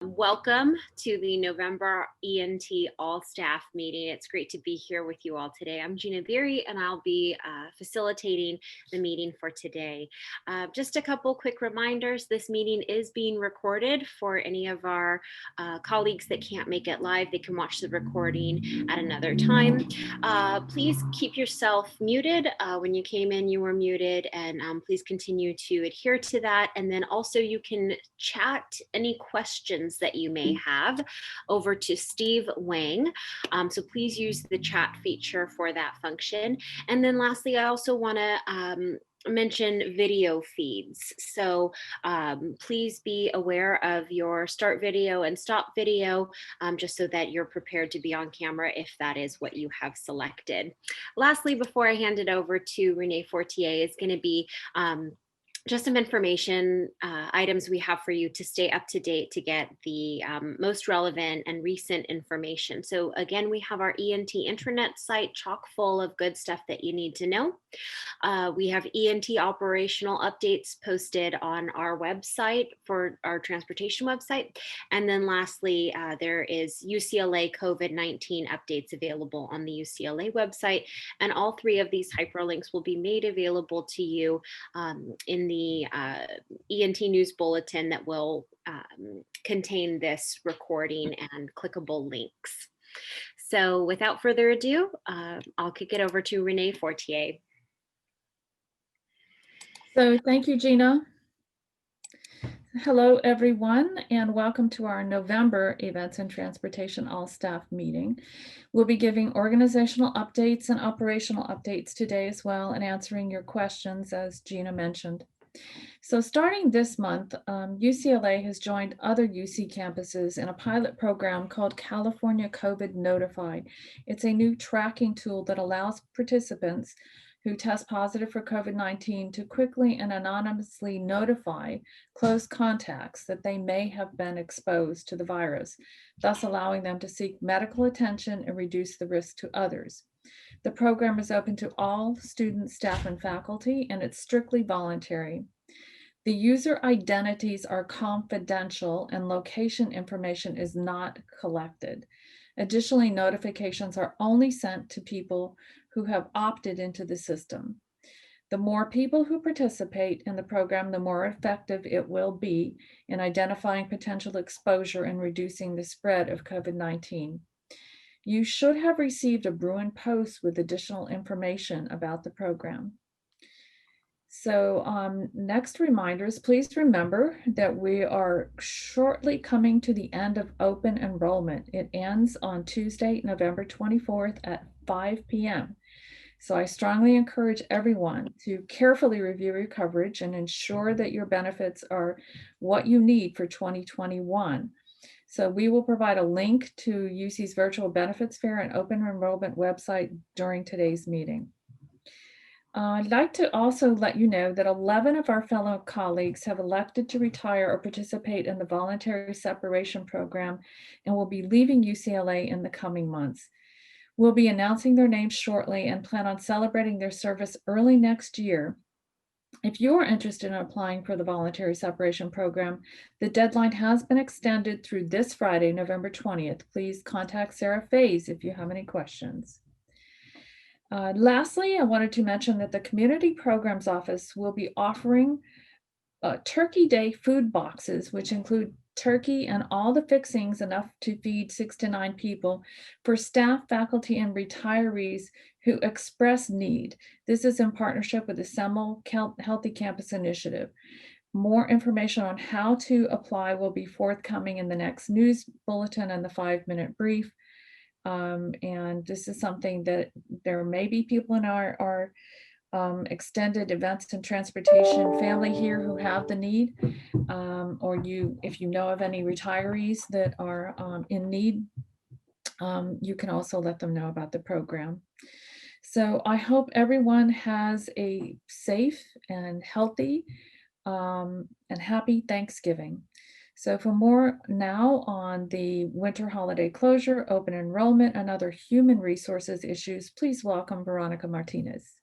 Welcome to the November E&T All-Staff Meeting. It's great to be here with you all today. I'm Gina Beery, and I'll be facilitating the meeting for today. Just a couple quick reminders. This meeting is being recorded for any of our colleagues that can't make it live. They can watch the recording at another time. Please keep yourself muted. When you came in, you were muted, and please continue to adhere to that. And then also you can chat any questions that you may have over to Steve Wang. So please use the chat feature for that function. And then lastly, I also want to mention video feeds. So please be aware of your start video and stop video, just so that you're prepared to be on camera if that is what you have selected. Lastly, before I hand it over to Renee Fortier, is going to be just some information items we have for you to stay up to date to get the most relevant and recent information. So again, we have our E&T intranet site chock full of good stuff that you need to know. We have E&T operational updates posted on our website for our transportation website. And then lastly, there is UCLA COVID-19 updates available on the UCLA website. And all three of these hyperlinks will be made available to you in the E&T News Bulletin that will contain this recording and clickable links. So without further ado, I'll kick it over to Renee Fortier. So thank you, Gina. Hello, everyone, and welcome to our November Events and Transportation All-Staff Meeting. We'll be giving organizational updates and operational updates today as well, and answering your questions, as Gina mentioned. So starting this month, UCLA has joined other UC campuses in a pilot program called California COVID Notified. It's a new tracking tool that allows participants who test positive for COVID-19 to quickly and anonymously notify close contacts that they may have been exposed to the virus, thus allowing them to seek medical attention and reduce the risk to others. The program is open to all students, staff, and faculty, and it's strictly voluntary. The user identities are confidential and location information is not collected. Additionally, notifications are only sent to people who have opted into the system. The more people who participate in the program, the more effective it will be in identifying potential exposure and reducing the spread of COVID-19. You should have received a Bruin Post with additional information about the program. So next reminders, please remember that we are shortly coming to the end of open enrollment. It ends on Tuesday, November 24th at 5 p.m. So I strongly encourage everyone to carefully review your coverage and ensure that your benefits are what you need for 2021. So we will provide a link to UC's virtual benefits fair and open enrollment website during today's meeting. I'd like to also let you know that 11 of our fellow colleagues have elected to retire or participate in the voluntary separation program and will be leaving UCLA in the coming months. We'll be announcing their names shortly and plan on celebrating their service early next year. If you're interested in applying for the voluntary separation program, the deadline has been extended through this Friday, November 20th. Please contact Sarah Faze if you have any questions. Lastly, I wanted to mention that the Community Programs Office will be offering Turkey Day food boxes, which include turkey and all the fixings enough to feed 6 to 9 people for staff, faculty, and retirees who express need. This is in partnership with the Semel Healthy Campus Initiative. More information on how to apply will be forthcoming in the next news bulletin and the 5-minute brief. And this is something that there may be people in our extended events and transportation family here who have the need, or if you know of any retirees that are in need, you can also let them know about the program. So I hope everyone has a safe and healthy and happy Thanksgiving. So for more now on the winter holiday closure, open enrollment, and other human resources issues, please welcome Veronica Martinez.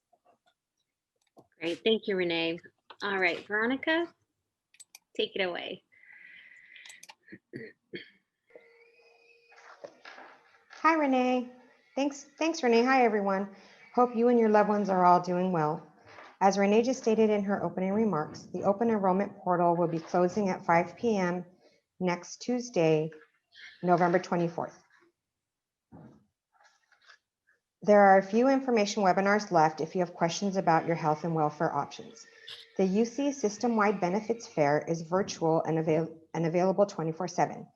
Great, thank you, Renee. All right, Veronica, take it away. Hi, Renee. Thanks, Renee. Hi, everyone. Hope you and your loved ones are all doing well. As Renee just stated in her opening remarks, the open enrollment portal will be closing at 5 p.m. next Tuesday, November 24th. There are a few information webinars left if you have questions about your health and welfare options. The UC System-Wide Benefits Fair is virtual and available 24/7.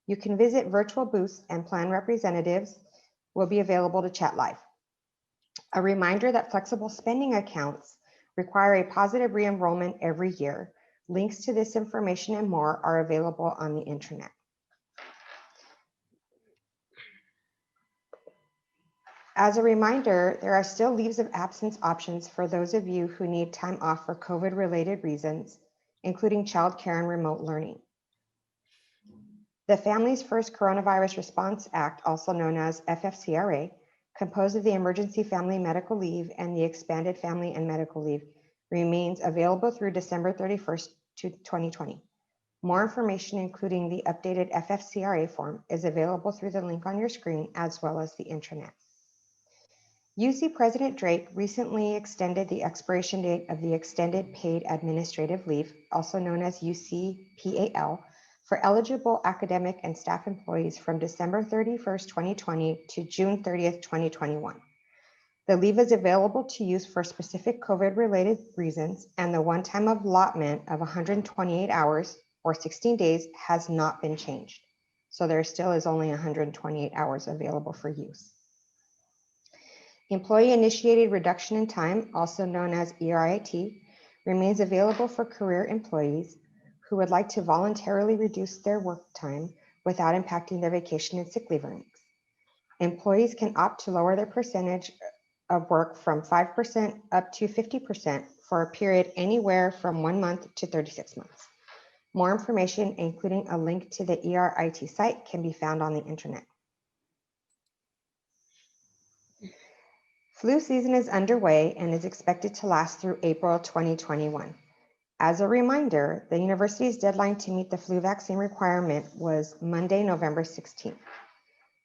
You can visit virtual booths and plan representatives will be available to chat live. A reminder that flexible spending accounts require a positive re-enrollment every year. Links to this information and more are available on the intranet. As a reminder, there are still leaves of absence options for those of you who need time off for COVID-related reasons, including childcare and remote learning. The Families First Coronavirus Response Act, also known as FFCRA, composed of the Emergency Family Medical Leave and the Expanded Family and Medical Leave, remains available through December 31st, 2020. More information, including the updated FFCRA form, is available through the link on your screen as well as the intranet. UC President Drake recently extended the expiration date of the Extended Paid Administrative Leave, also known as UCPAL, for eligible academic and staff employees from December 31st, 2020 to June 30th, 2021. The leave is available to use for specific COVID-related reasons, and the one-time allotment of 128 hours or 16 days has not been changed. So there still is only 128 hours available for use. Employee-initiated reduction in time, also known as ERIT, remains available for career employees who would like to voluntarily reduce their work time without impacting their vacation and sick leave earnings. Employees can opt to lower their percentage of work from 5% up to 50% for a period anywhere from 1 month to 36 months. More information, including a link to the ERIT site, can be found on the intranet. Flu season is underway and is expected to last through April 2021. As a reminder, the university's deadline to meet the flu vaccine requirement was Monday, November 16th.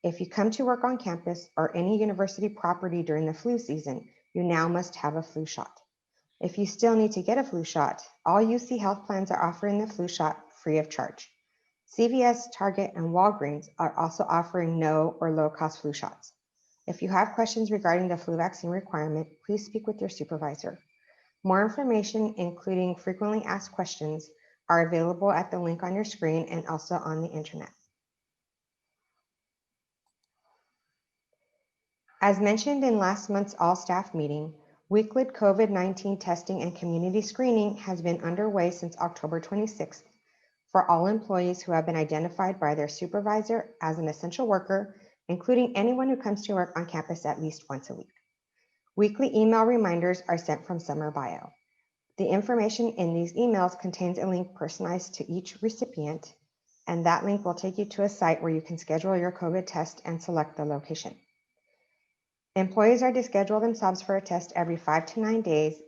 If you come to work on campus or any university property during the flu season, you now must have a flu shot. If you still need to get a flu shot, all UC health plans are offering the flu shot free of charge. CVS, Target, and Walgreens are also offering no or low-cost flu shots. If you have questions regarding the flu vaccine requirement, please speak with your supervisor. More information, including frequently asked questions, are available at the link on your screen and also on the intranet. As mentioned in last month's all-staff meeting, weekly COVID-19 testing and community screening has been underway since October 26th for all employees who have been identified by their supervisor as an essential worker, including anyone who comes to work on campus at least once a week. Weekly email reminders are sent from Summer Bio. The information in these emails contains a link personalized to each recipient, and that link will take you to a site where you can schedule your COVID test and select the location. Employees are to schedule themselves for a test every 5 to 9 days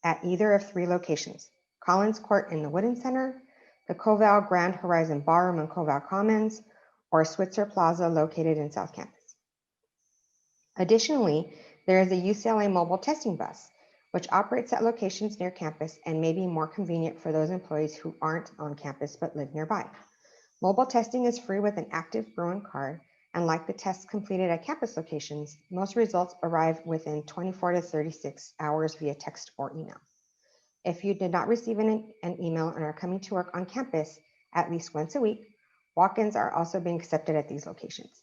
at either of 3 locations: Collins Court in the Wooden Center, the Coval Grand Horizon Ballroom in Coval Commons, or Switzer Plaza located in South Campus. Additionally, there is a UCLA mobile testing bus, which operates at locations near campus and may be more convenient for those employees who aren't on campus but live nearby. Mobile testing is free with an active Bruin card, and like the tests completed at campus locations, most results arrive within 24 to 36 hours via text or email. If you did not receive an email and are coming to work on campus at least once a week, walk-ins are also being accepted at these locations.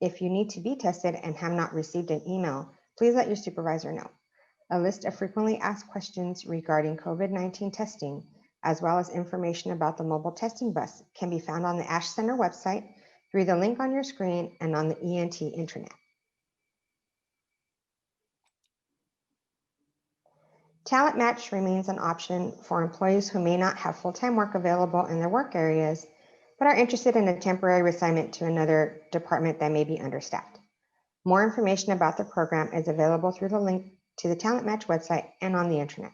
If you need to be tested and have not received an email, please let your supervisor know. A list of frequently asked questions regarding COVID-19 testing, as well as information about the mobile testing bus, can be found on the Ash Center website through the link on your screen and on the E&T intranet. Talent Match remains an option for employees who may not have full-time work available in their work areas, but are interested in a temporary assignment to another department that may be understaffed. More information about the program is available through the link to the Talent Match website and on the intranet.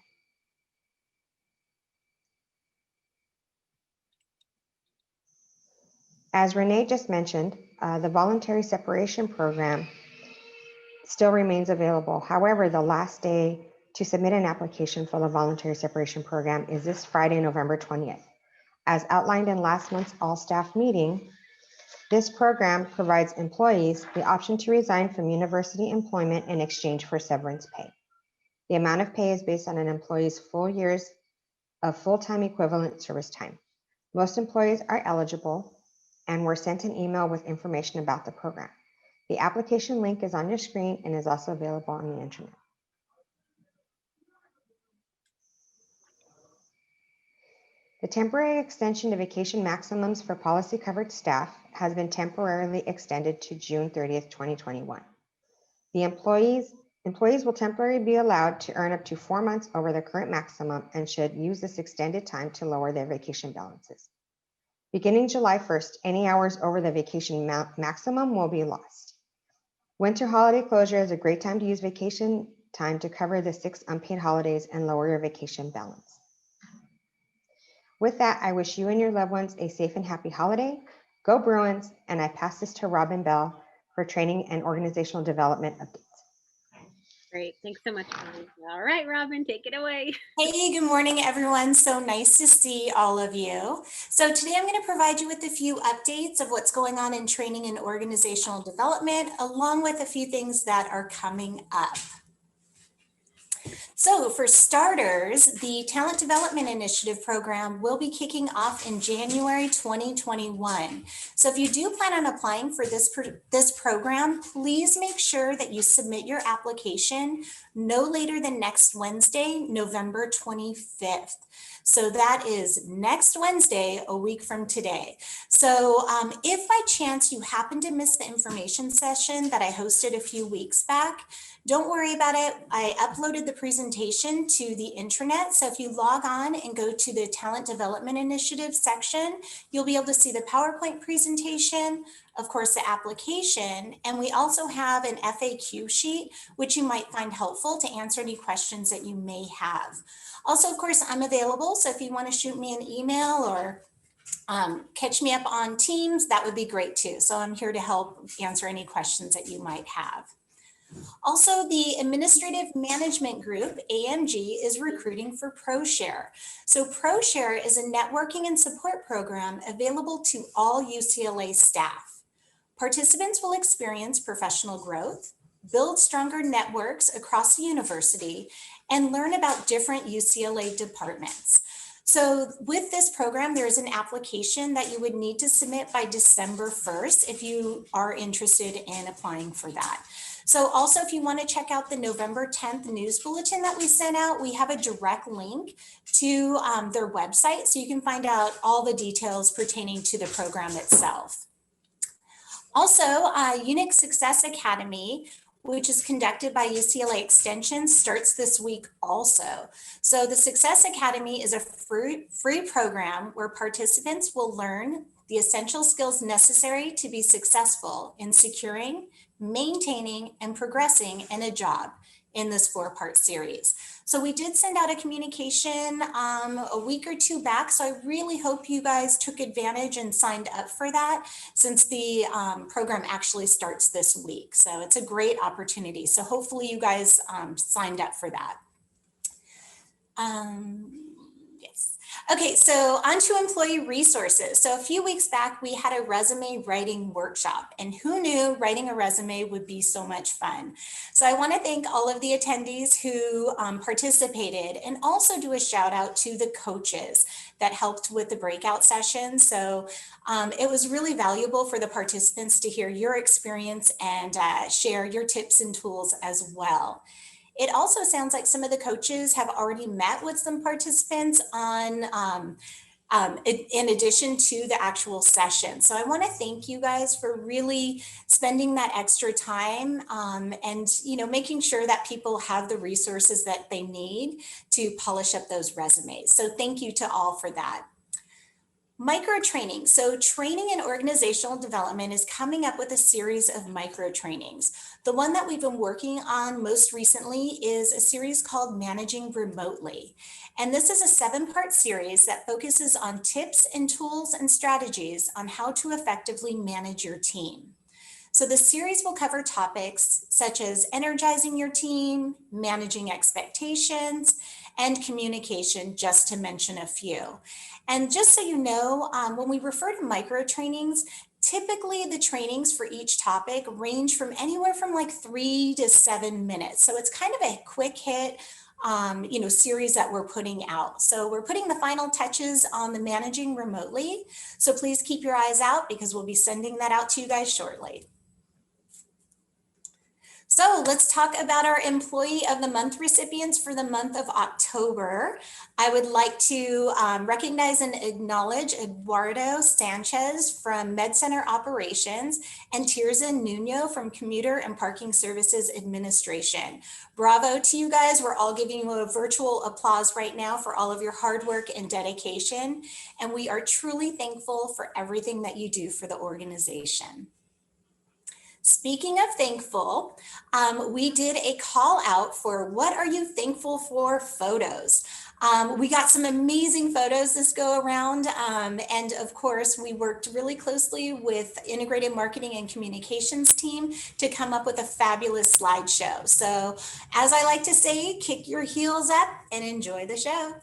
As Renee just mentioned, The voluntary separation program still remains available. However, the last day to submit an application for the voluntary separation program is this Friday, November 20th. As outlined in last month's all-staff meeting, this program provides employees the option to resign from university employment in exchange for severance pay. The amount of pay is based on an employee's full years of full-time equivalent service time. Most employees are eligible and were sent an email with information about the program. The application link is on your screen and is also available on the internet. The temporary extension to vacation maximums for policy covered staff has been temporarily extended to June 30th, 2021. The employees will temporarily be allowed to earn up to 4 months over the current maximum and should use this extended time to lower their vacation balances. Beginning July 1st, any hours over the vacation maximum will be lost. Winter holiday closure is a great time to use vacation time to cover the 6 unpaid holidays and lower your vacation balance. With that, I wish you and your loved ones a safe and happy holiday. Go Bruins, and I pass this to Robin Bell for training and organizational development updates. Great. Thanks so much, Robin. All right, Robin, take it away. Hey, good morning, everyone. So nice to see all of you. So today I'm going to provide you with a few updates of what's going on in training and organizational development, along with a few things that are coming up. So for starters, the Talent Development Initiative program will be kicking off in January 2021. So if you do plan on applying for this program, please make sure that you submit your application no later than next Wednesday, November 25th. So that is next Wednesday, a week from today. So if by chance you happen to miss the information session that I hosted a few weeks back, don't worry about it. I uploaded the presentation to the intranet. So if you log on and go to the Talent Development Initiative section, you'll be able to see the PowerPoint presentation, of course, the application, and we also have an FAQ sheet, which you might find helpful to answer any questions that you may have. Also, of course, I'm available. So if you want to shoot me an email or catch me up on Teams, that would be great too. So I'm here to help answer any questions that you might have. Also, the Administrative Management Group, AMG, is recruiting for ProShare. So ProShare is a networking and support program available to all UCLA staff. Participants will experience professional growth, build stronger networks across the university, and learn about different UCLA departments. So with this program, there is an application that you would need to submit by December 1st if you are interested in applying for that. So also, if you want to check out the November 10th news bulletin that we sent out, we have a direct link to their website, so you can find out all the details pertaining to the program itself. Also, Unix Success Academy, which is conducted by UCLA Extension, starts this week also. So the Success Academy is a free program where participants will learn the essential skills necessary to be successful in securing, maintaining, and progressing in a job in this 4-part series. So we did send out a communication a week or two back. So I really hope you guys took advantage and signed up for that, since the program actually starts this week. So it's a great opportunity. So hopefully you guys signed up for that. Yes. Okay, so on to employee resources. So a few weeks back, we had a resume writing workshop, and who knew writing a resume would be so much fun? So I want to thank all of the attendees who participated, and also do a shout out to the coaches that helped with the breakout session. So it was really valuable for the participants to hear your experience and share your tips and tools as well. It also sounds like some of the coaches have already met with some participants on in addition to the actual session. So I want to thank you guys for really spending that extra time and making sure that people have the resources that they need to polish up those resumes. So thank you to all for that. Micro training. So training and organizational development is coming up with a series of micro trainings. The one that we've been working on most recently is a series called Managing Remotely. And this is a 7-part series that focuses on tips and tools and strategies on how to effectively manage your team. So the series will cover topics such as energizing your team, managing expectations, and communication, just to mention a few. And just so you know, when we refer to micro trainings, typically the trainings for each topic range from anywhere from like 3 to 7 minutes. So it's kind of a quick hit series that we're putting out. So we're putting the final touches on the Managing Remotely. So please keep your eyes out because we'll be sending that out to you guys shortly. So let's talk about our Employee of the Month recipients for the month of October. I would like to recognize and acknowledge Eduardo Sanchez from Med Center Operations and Tirza Nuno from Commuter and Parking Services Administration. Bravo to you guys. We're all giving you a virtual applause right now for all of your hard work and dedication. And we are truly thankful for everything that you do for the organization. Speaking of thankful, we did a call out for what are you thankful for photos. We got some amazing photos this go around. And of course, we worked really closely with integrated marketing and communications team to come up with a fabulous slideshow. So as I like to say, kick your heels up and enjoy the show.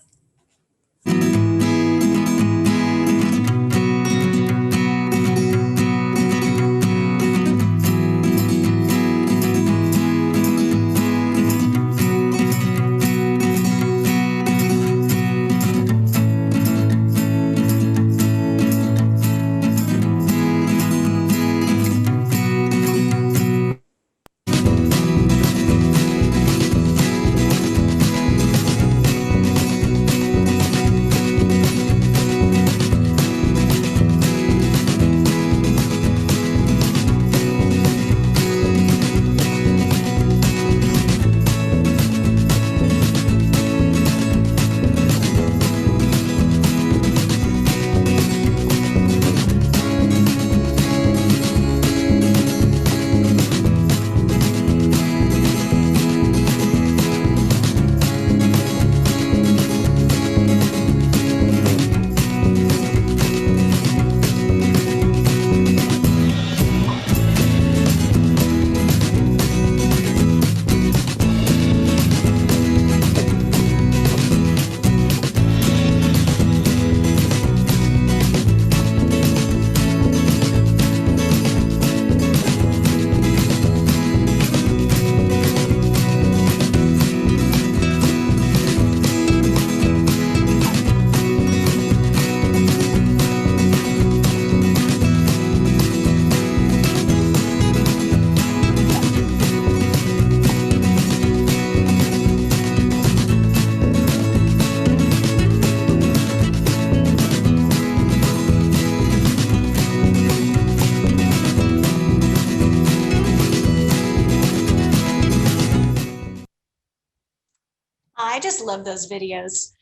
I just love those videos.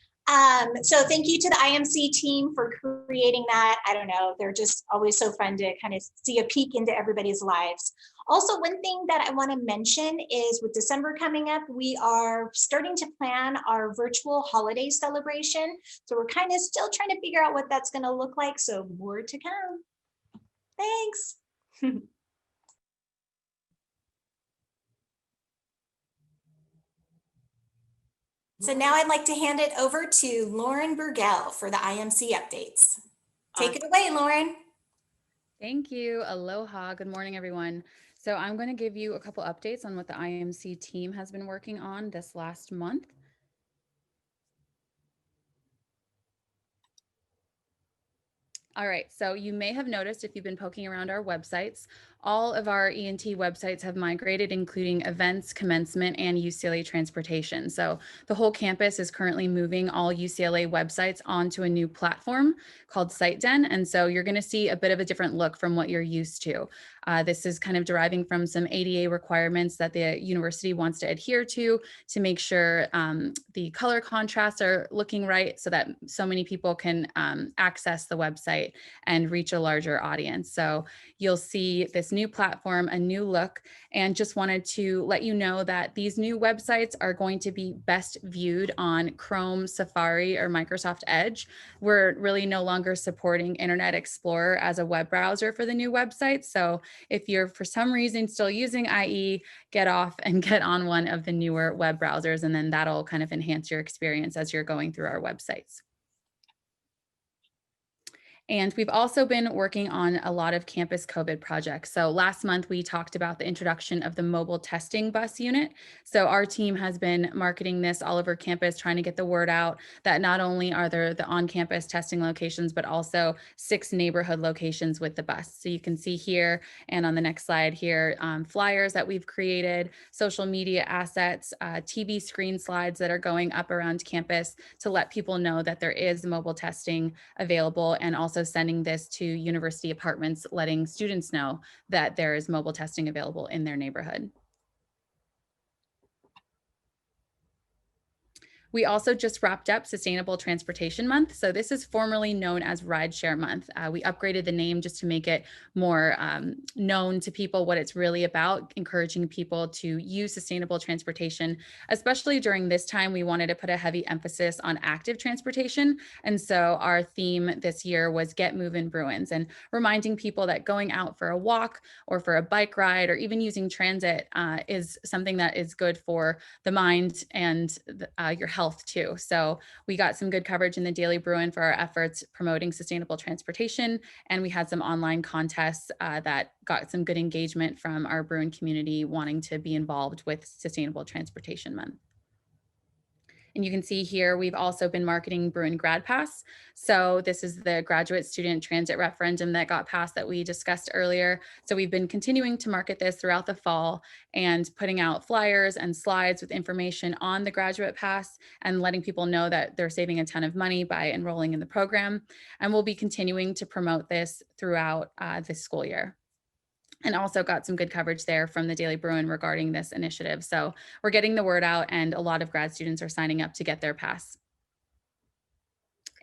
So thank you to the IMC team for creating that. I don't know, they're just always so fun to kind of see a peek into everybody's lives. Also, one thing that I want to mention is with December coming up, we are starting to plan our virtual holiday celebration. So we're kind of still trying to figure out what that's going to look like. So more to come. Thanks. So now I'd like to hand it over to Lauren Burgell for the IMC updates. Take it away, Lauren. Thank you. Aloha. Good morning, everyone. So I'm going to give you a couple updates on what the IMC team has been working on this last month. All right, so you may have noticed if you've been poking around our websites, all of our E&T websites have migrated, including events, commencement, and UCLA transportation. So the whole campus is currently moving all UCLA websites onto a new platform called SiteDen. And so you're going to see a bit of a different look from what you're used to. This is kind of deriving from some ADA requirements that the university wants to adhere to make sure the color contrasts are looking right so that so many people can access the website and reach a larger audience. So you'll see this new platform, a new look, and just wanted to let you know that these new websites are going to be best viewed on Chrome, Safari, or Microsoft Edge. We're really no longer supporting Internet Explorer as a web browser for the new website. So if you're for some reason still using IE, get off and get on one of the newer web browsers, and then that'll kind of enhance your experience as you're going through our websites. And we've also been working on a lot of campus COVID projects. So last month we talked about the introduction of the mobile testing bus unit. So our team has been marketing this all over campus, trying to get the word out that not only are there the on-campus testing locations, but also 6 neighborhood locations with the bus. So you can see here and on the next slide here, flyers that we've created, social media assets, TV screen slides that are going up around campus to let people know that there is mobile testing available, and also sending this to university apartments, letting students know that there is mobile testing available in their neighborhood. We also just wrapped up Sustainable Transportation Month. So this is formerly known as Rideshare Month. We upgraded the name just to make it more known to people what it's really about, encouraging people to use sustainable transportation. Especially during this time, we wanted to put a heavy emphasis on active transportation. And so our theme this year was Get Movin' Bruins, and reminding people that going out for a walk or for a bike ride or even using transit is something that is good for the mind and your health too. So we got some good coverage in the Daily Bruin for our efforts promoting sustainable transportation. And we had some online contests that got some good engagement from our Bruin community wanting to be involved with Sustainable Transportation Month. And you can see here, we've also been marketing Bruin Grad Pass. So this is the graduate student transit referendum that got passed that we discussed earlier. So we've been continuing to market this throughout the fall and putting out flyers and slides with information on the graduate pass and letting people know that they're saving a ton of money by enrolling in the program. And we'll be continuing to promote this throughout this school year. And also got some good coverage there from the Daily Bruin regarding this initiative. So we're getting the word out, and a lot of grad students are signing up to get their pass.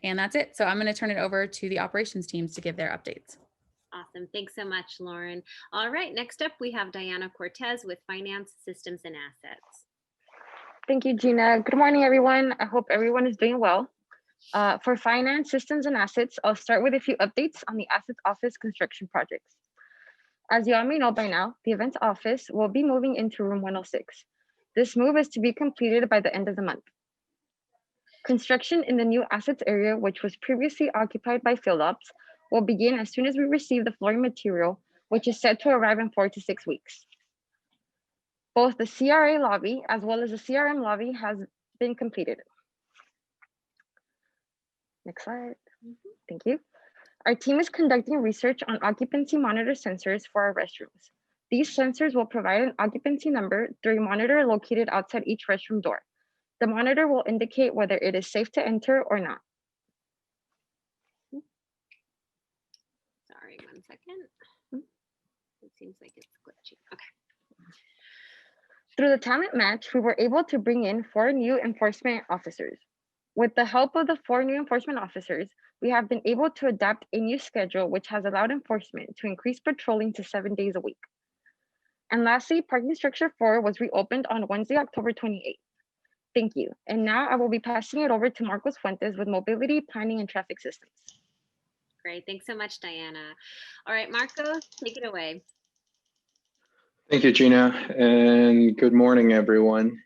And that's it. So I'm going to turn it over to the operations teams to give their updates. Awesome. Thanks so much, Lauren. All right, next up we have Diana Cortez with Finance, Systems, and Assets. Thank you, Gina. Good morning, everyone. I hope everyone is doing well. For Finance, Systems, and Assets, I'll start with a few updates on the Assets Office construction projects. As you all may know by now, the Events Office will be moving into room 106. This move is to be completed by the end of the month. Construction in the new assets area, which was previously occupied by Field Ops, will begin as soon as we receive the flooring material, which is set to arrive in 4 to 6 weeks. Both the CRA lobby as well as the CRM lobby has been completed. Next slide. Thank you. Our team is conducting research on occupancy monitor sensors for our restrooms. These sensors will provide an occupancy number through a monitor located outside each restroom door. The monitor will indicate whether it is safe to enter or not. Sorry, 1 second. It seems like it's glitchy. Okay. Through the talent match, we were able to bring in 4 new enforcement officers. With the help of the 4 new enforcement officers, we have been able to adapt a new schedule which has allowed enforcement to increase patrolling to 7 days a week. And lastly, parking structure 4 was reopened on Wednesday, October 28th. Thank you. And now I will be passing it over to Marcos Fuentes with Mobility, Planning, and Traffic Systems. Great. Thanks so much, Diana. All right, Marcos, take it away. Thank you, Gina, and good morning, everyone.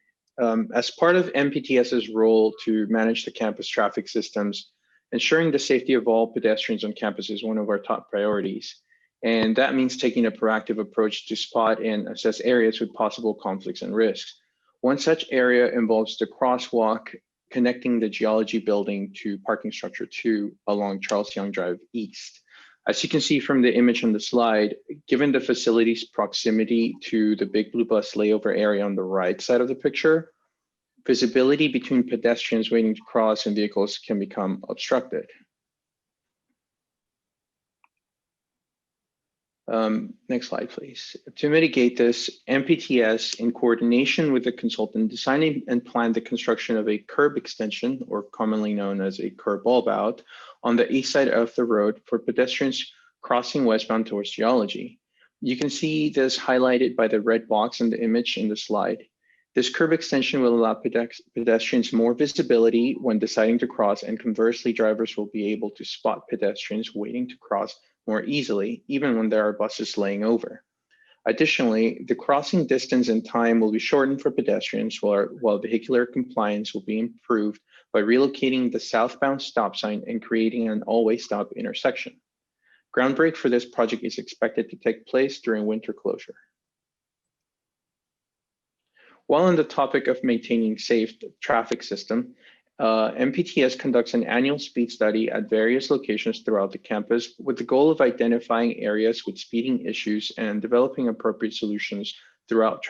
As part of MPTS's role to manage the campus traffic systems, ensuring the safety of all pedestrians on campus is one of our top priorities. And that means taking a proactive approach to spot and assess areas with possible conflicts and risks. One such area involves the crosswalk connecting the Geology Building to Parking Structure 2 along Charles Young Drive East. As you can see from the image on the slide, given the facility's proximity to the Big Blue Bus layover area on the right side of the picture, visibility between pedestrians waiting to cross and vehicles can become obstructed. Next slide, please. To mitigate this, MPTS, in coordination with the consultant, designed and planned the construction of a curb extension, or commonly known as a curb bulb out, on the east side of the road for pedestrians crossing westbound towards Geology. You can see this highlighted by the red box in the image in the slide. This curb extension will allow pedestrians more visibility when deciding to cross, and conversely, drivers will be able to spot pedestrians waiting to cross more easily, even when there are buses laying over. Additionally, the crossing distance and time will be shortened for pedestrians, while vehicular compliance will be improved by relocating the southbound stop sign and creating an all-way stop intersection. Groundbreak for this project is expected to take place during winter closure. While on the topic of maintaining safe traffic system, MPTS conducts an annual speed study at various locations throughout the campus with the goal of identifying areas with speeding issues and developing appropriate solutions through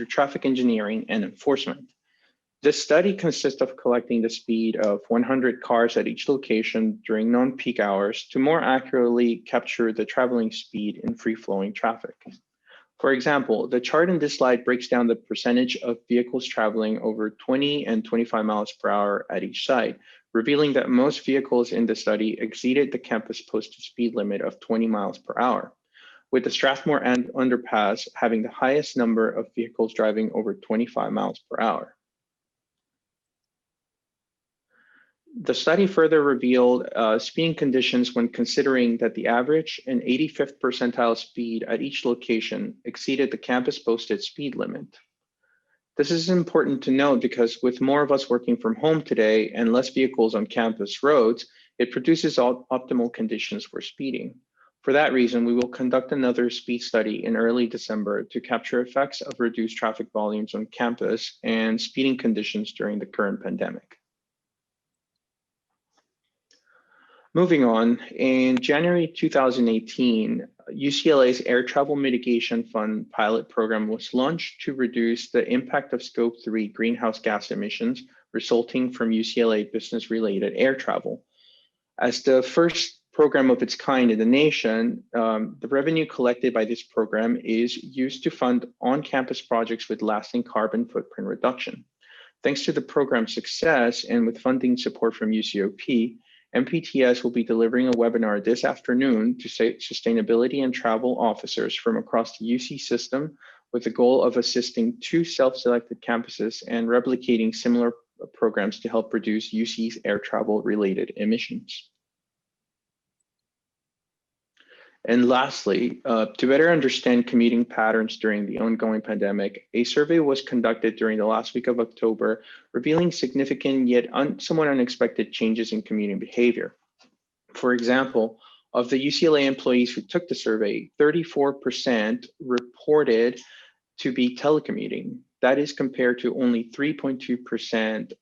traffic engineering and enforcement. This study consists of collecting the speed of 100 cars at each location during non-peak hours to more accurately capture the traveling speed in free-flowing traffic. For example, the chart in this slide breaks down the percentage of vehicles traveling over 20 and 25 miles per hour at each side, revealing that most vehicles in the study exceeded the campus posted speed limit of 20 miles per hour, with the Strathmore underpass having the highest number of vehicles driving over 25 miles per hour. The study further revealed speeding conditions when considering that the average and 85th percentile speed at each location exceeded the campus posted speed limit. This is important to note because with more of us working from home today and less vehicles on campus roads, it produces optimal conditions for speeding. For that reason, we will conduct another speed study in early December to capture effects of reduced traffic volumes on campus and speeding conditions during the current pandemic. Moving on, in January 2018, UCLA's Air Travel Mitigation Fund pilot program was launched to reduce the impact of Scope 3 greenhouse gas emissions resulting from UCLA business-related air travel. As the first program of its kind in the nation, the revenue collected by this program is used to fund on-campus projects with lasting carbon footprint reduction. Thanks to the program's success and with funding support from UCOP, MPTS will be delivering a webinar this afternoon to sustainability and travel officers from across the UC system with the goal of assisting 2 self-selected campuses and replicating similar programs to help reduce UC's air travel related emissions. And lastly, to better understand commuting patterns during the ongoing pandemic, a survey was conducted during the last week of October, revealing significant yet somewhat unexpected changes in commuting behavior. For example, of the UCLA employees who took the survey, 34% reported to be telecommuting. That is compared to only 3.2%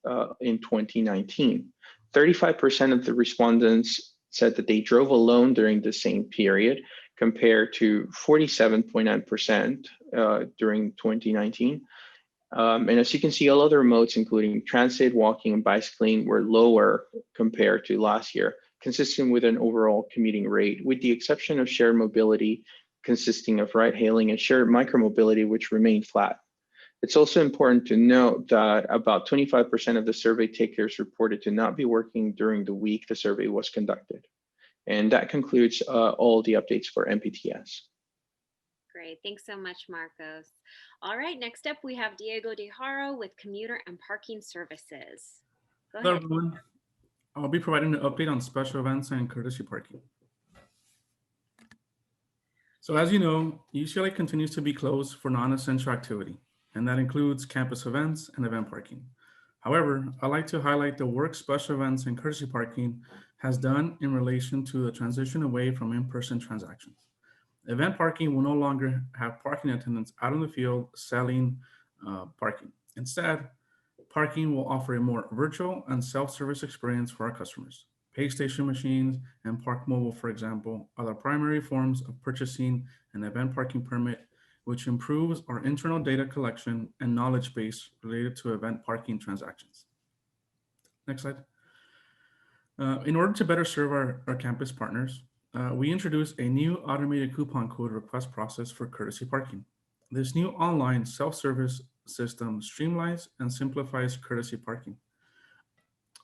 in 2019. 35% of the respondents said that they drove alone during the same period, compared to 47.9% during 2019. And as you can see, all other modes, including transit, walking, and bicycling, were lower compared to last year, consistent with an overall commuting rate, with the exception of shared mobility, consisting of ride-hailing and shared micromobility, which remained flat. It's also important to note that about 25% of the survey takers reported to not be working during the week the survey was conducted. And that concludes all the updates for MPTS. Great, thanks so much, Marcos. All right, next up we have Diego De Haro with Commuter and Parking Services. Go Hello, ahead. everyone. I'll be providing an update on special events and courtesy parking. So as you know, UCLA continues to be closed for non-essential activity, and that includes campus events and event parking. However, I'd like to highlight the work special events and courtesy parking has done in relation to the transition away from in-person transactions. Event parking will no longer have parking attendants out in the field selling parking. Instead, parking will offer a more virtual and self-service experience for our customers. Pay station machines and Park Mobile, for example, are the primary forms of purchasing an event parking permit, which improves our internal data collection and knowledge base related to event parking transactions. Next slide. In order to better serve our campus partners, we introduced a new automated coupon code request process for courtesy parking. This new online self-service system streamlines and simplifies courtesy parking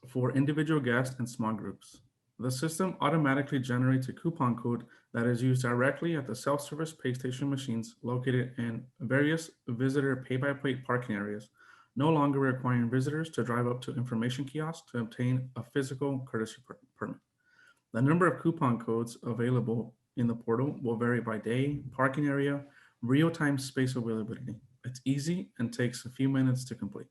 for individual guests and small groups. The system automatically generates a coupon code that is used directly at the self-service pay station machines located in various visitor pay-by-plate parking areas, no longer requiring visitors to drive up to information kiosks to obtain a physical courtesy permit. The number of coupon codes available in the portal will vary by day, parking area, real-time space availability. It's easy and takes a few minutes to complete.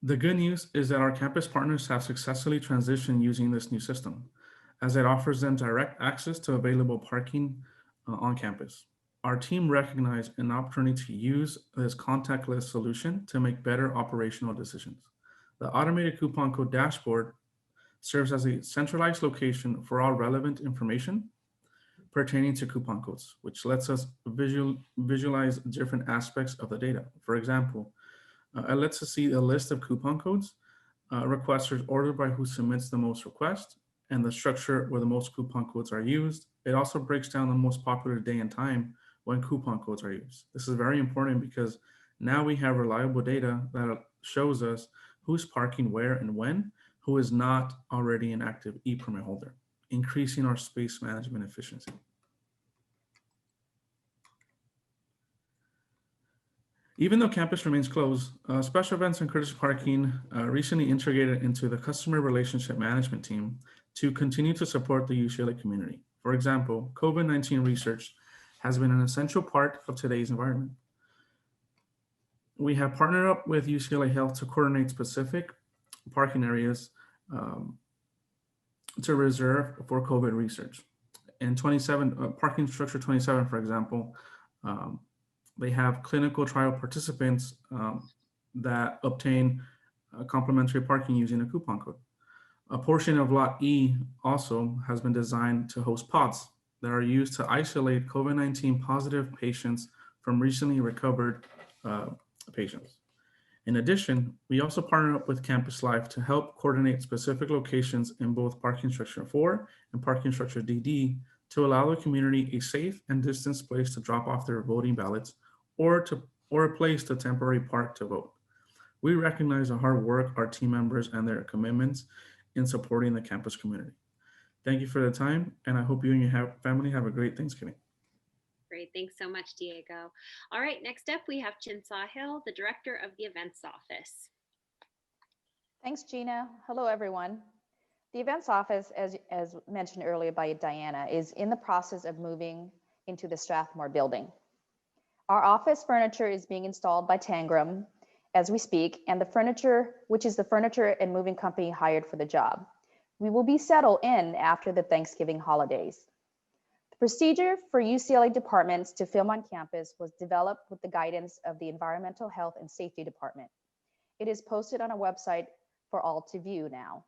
The good news is that our campus partners have successfully transitioned using this new system, as it offers them direct access to available parking on campus. Our team recognized an opportunity to use this contactless solution to make better operational decisions. The automated coupon code dashboard serves as a centralized location for all relevant information pertaining to coupon codes, which lets us visualize different aspects of the data. For example, it lets us see a list of coupon codes, requesters ordered by who submits the most requests, and the structure where the most coupon codes are used. It also breaks down the most popular day and time when coupon codes are used. This is very important because now we have reliable data that shows us who's parking where and when, who is not already an active e-permit holder, increasing our space management efficiency. Even though campus remains closed, special events and courtesy parking recently integrated into the customer relationship management team to continue to support the UCLA community. For example, COVID-19 research has been an essential part of today's environment. We have partnered up with UCLA Health to coordinate specific parking areas to reserve for COVID research. In parking structure 27, for example, they have clinical trial participants that obtain complimentary parking using a coupon code. A portion of Lot E also has been designed to host pods that are used to isolate COVID-19 positive patients from recently recovered patients. In addition, we also partner up with Campus Life to help coordinate specific locations in both parking structure 4 and parking structure DD to allow the community a safe and distanced place to drop off their voting ballots or a place to temporarily park to vote. We recognize the hard work our team members and their commitments in supporting the campus community. Thank you for the time, and I hope you and your family have a great Thanksgiving. Great, thanks so much, Diego. All right, next up we have Chin Sahil, the Director of the Events Office. Thanks, Gina. Hello, everyone. The Events Office, as mentioned earlier by Diana, is in the process of moving into the Strathmore building. Our office furniture is being installed by Tangram as we speak, and the furniture, which is the furniture and moving company hired for the job. We will be settled in after the Thanksgiving holidays. The procedure for UCLA departments to film on campus was developed with the guidance of the Environmental Health and Safety Department. It is posted on a website for all to view now.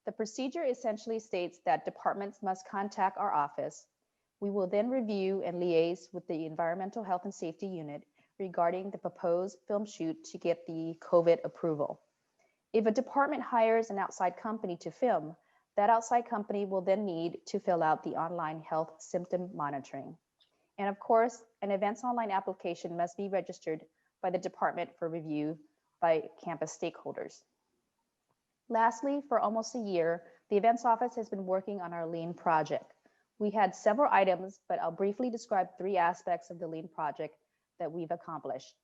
The procedure essentially states that departments must contact our office. We will then review and liaise with the Environmental Health and Safety Unit regarding the proposed film shoot to get the COVID approval. If a department hires an outside company to film, that outside company will then need to fill out the online health symptom monitoring. And of course, an events online application must be registered by the department for review by campus stakeholders. Lastly, for almost a year, the Events Office has been working on our Lean project. We had several items, but I'll briefly describe 3 aspects of the Lean project that we've accomplished.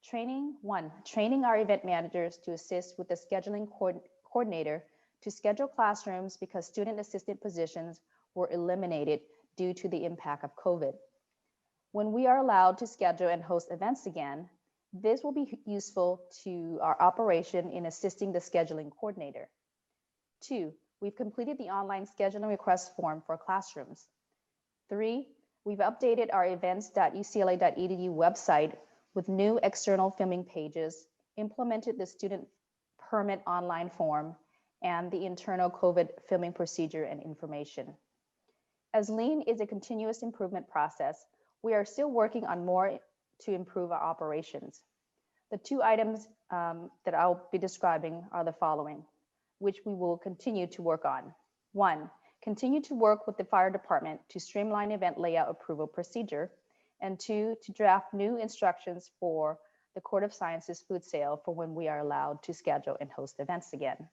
Training, 1, training our event managers to assist with the scheduling coordinator to schedule classrooms because student assistant positions were eliminated due to the impact of COVID. When we are allowed to schedule and host events again, this will be useful to our operation in assisting the scheduling coordinator. 2, we've completed the online scheduling request form for classrooms. 3, we've updated our events.ucla.edu website with new external filming pages, implemented the student permit online form, and the internal COVID filming procedure and information. As Lean is a continuous improvement process, we are still working on more to improve our operations. The two items that I'll be describing are the following, which we will continue to work on. One, continue to work with the fire department to streamline event layout approval procedure. And two, to draft new instructions for the Court of Sciences food sale for when we are allowed to schedule and host events again.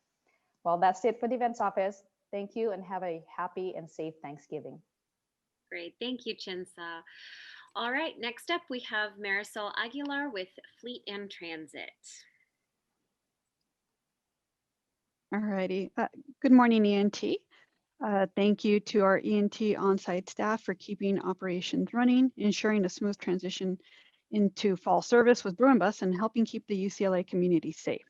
Well, that's it for the events office. Thank you and have a happy and safe Thanksgiving. Great, thank you, Chinsa. All right, next up we have Marisol Aguilar with Fleet and Transit. All righty. Good morning, E&T. Thank you to our E&T on-site staff for keeping operations running, ensuring a smooth transition into fall service with Bruin Bus, and helping keep the UCLA community safe.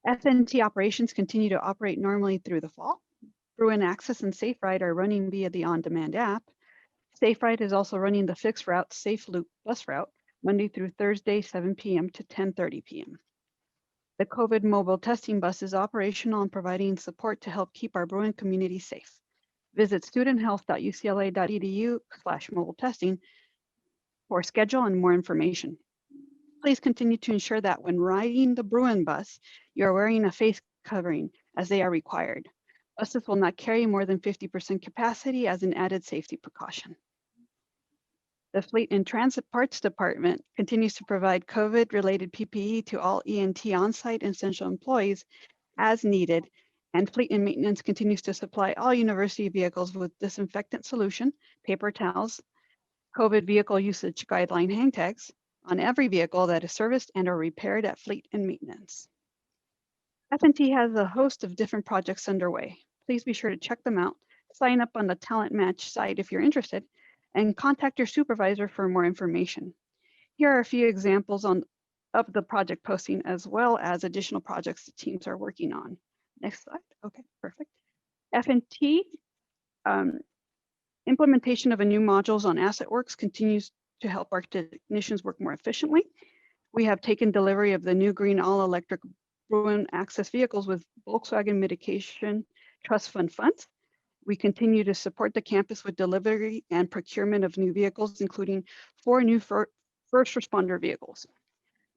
FNT operations continue to operate normally through the fall. Bruin Access and Safe Ride are running via the on-demand app. Safe Ride is also running the fixed route Safe Loop bus route Monday through Thursday, 7 p.m. to 10:30 p.m. The COVID mobile testing bus is operational and providing support to help keep our Bruin community safe. Visit studenthealth.ucla.edu/mobile testing for schedule and more information. Please continue to ensure that when riding the Bruin bus, you are wearing a face covering as they are required. Buses will not carry more than 50% capacity as an added safety precaution. The Fleet and Transit Parts Department continues to provide COVID-related PPE to all E&T on-site and essential employees as needed, and Fleet and Maintenance continues to supply all university vehicles with disinfectant solution, paper towels, COVID vehicle usage guideline hang tags on every vehicle that is serviced and or repaired at Fleet and Maintenance. FNT has a host of different projects underway. Please be sure to check them out, sign up on the Talent Match site if you're interested, and contact your supervisor for more information. Here are a few examples of the project posting, as well as additional projects the teams are working on. Next slide. Okay, perfect. FNT implementation of a new modules on AssetWorks continues to help our technicians work more efficiently. We have taken delivery of the new green all-electric Bruin Access vehicles with Volkswagen Mitigation Trust Fund funds. We continue to support the campus with delivery and procurement of new vehicles, including 4 new first responder vehicles.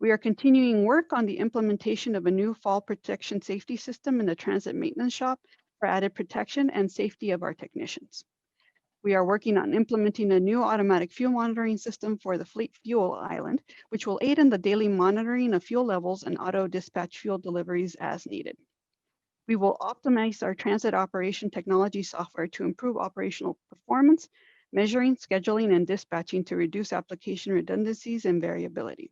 We are continuing work on the implementation of a new fall protection safety system in the transit maintenance shop for added protection and safety of our technicians. We are working on implementing a new automatic fuel monitoring system for the Fleet Fuel Island, which will aid in the daily monitoring of fuel levels and auto dispatch fuel deliveries as needed. We will optimize our transit operation technology software to improve operational performance, measuring, scheduling, and dispatching to reduce application redundancies and variability.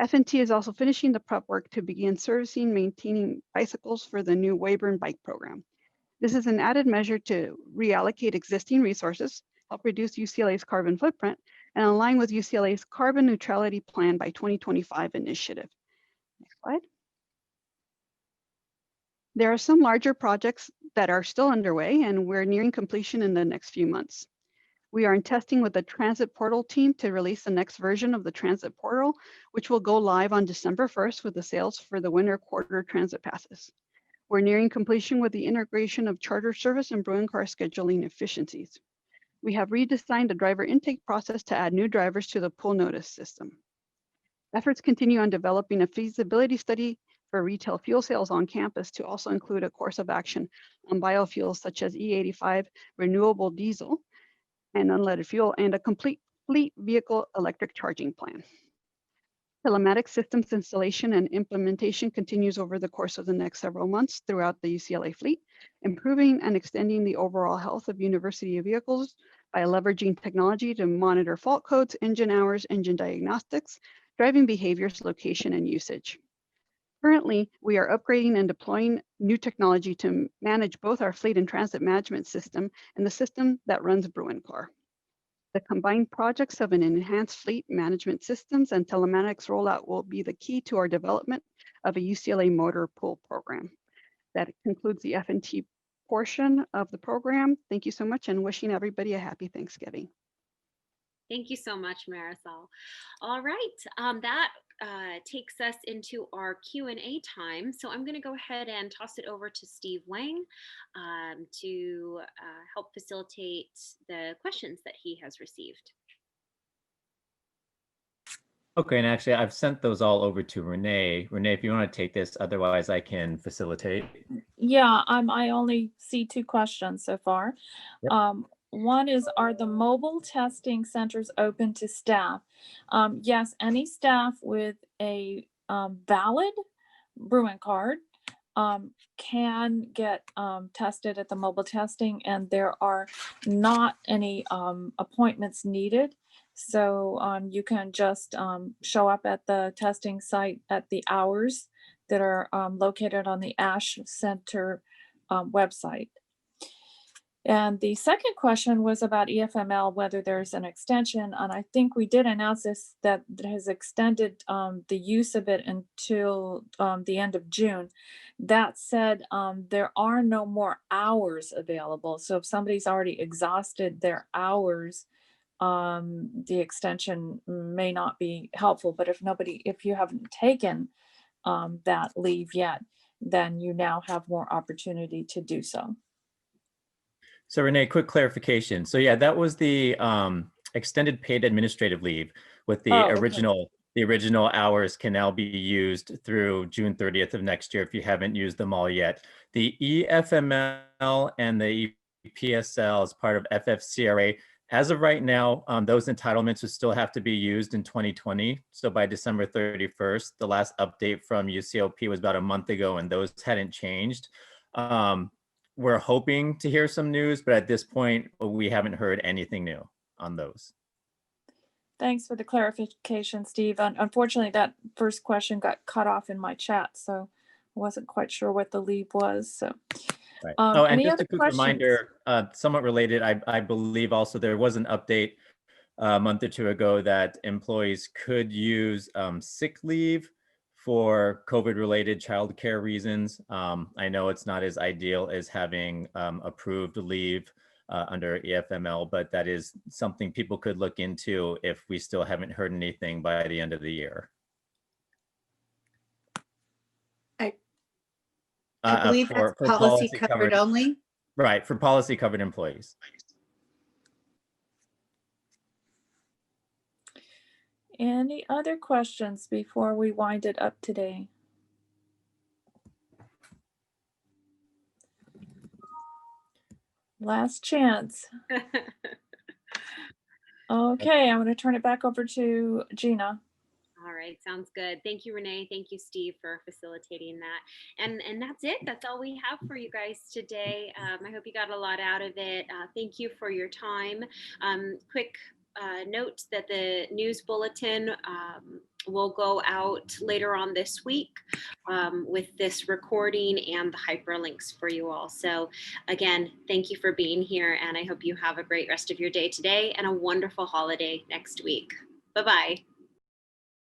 FNT is also finishing the prep work to begin servicing and maintaining bicycles for the new Wayburn Bike Program. This is an added measure to reallocate existing resources, help reduce UCLA's carbon footprint, and align with UCLA's carbon neutrality plan by 2025 initiative. Next slide. There are some larger projects that are still underway, and we're nearing completion in the next few months. We are in testing with the Transit Portal team to release the next version of the Transit Portal, which will go live on December 1st with the sales for the winter quarter transit passes. We're nearing completion with the integration of charter service and Bruin car scheduling efficiencies. We have redesigned the driver intake process to add new drivers to the pull notice system. Efforts continue on developing a feasibility study for retail fuel sales on campus to also include a course of action on biofuels such as E85, renewable diesel, and unleaded fuel, and a complete fleet vehicle electric charging plan. Telematics systems installation and implementation continues over the course of the next several months throughout the UCLA fleet, improving and extending the overall health of university vehicles by leveraging technology to monitor fault codes, engine hours, engine diagnostics, driving behaviors, location, and usage. Currently, we are upgrading and deploying new technology to manage both our fleet and transit management system and the system that runs Bruin Car. The combined projects of an enhanced fleet management systems and telematics rollout will be the key to our development of a UCLA motor pool program. That concludes the FNT portion of the program. Thank you so much, and wishing everybody a happy Thanksgiving. Thank you so much, Marisol. All right, that takes us into our Q&A time. So I'm going to go ahead and toss it over to Steve Wang to help facilitate the questions that he has received. Okay, and actually I've sent those all over to Renee. Renee, if you want to take this, otherwise I can facilitate. Yeah, I only see 2 questions so far. Yep. One is, are the mobile testing centers open to staff? Yes, any staff with a valid Bruin card can get tested at the mobile testing, and there are not any appointments needed. So you can just show up at the testing site at the hours that are located on the ASH Center website. And the second question was about EFML, whether there's an extension. And I think we did announce this, that it has extended the use of it until the end of June. That said, there are no more hours available. So if somebody's already exhausted their hours, the extension may not be helpful. But if you haven't taken that leave yet, then you now have more opportunity to do so. So Renee, quick clarification. So yeah, that was the extended paid administrative leave with the original hours can now be used through June 30th of next year if you haven't used them all yet. The EFML and the EPSL as part of FFCRA, as of right now, those entitlements would still have to be used in 2020. So by December 31st, the last update from UCLP was about a month ago and those hadn't changed. We're hoping to hear some news, but at this point, we haven't heard anything new on those. Thanks for the clarification, Steve. Unfortunately, that first question got cut off in my chat, so I wasn't quite sure what the leave was. So, right. Oh, and just a quick questions? reminder, somewhat related, I believe also there was an update a month or 2 ago that employees could use sick leave for COVID-related childcare reasons. I know it's not as ideal as having approved leave under EFML, but that is something people could look into if we still haven't heard anything by the end of the year. I believe that's policy covered only. Right, for policy covered employees. Any other questions before we wind it up today? Last chance. Okay, I'm going to turn it back over to Gina. All right, sounds good. Thank you, Renee. Thank you, Steve, for facilitating that. And that's it. That's all we have for you guys today. I hope you got a lot out of it. Thank you for your time. Quick note that the news bulletin will go out later on this week with this recording and the hyperlinks for you all. So again, thank you for being here, and I hope you have a great rest of your day today and a wonderful holiday next week. Bye-bye.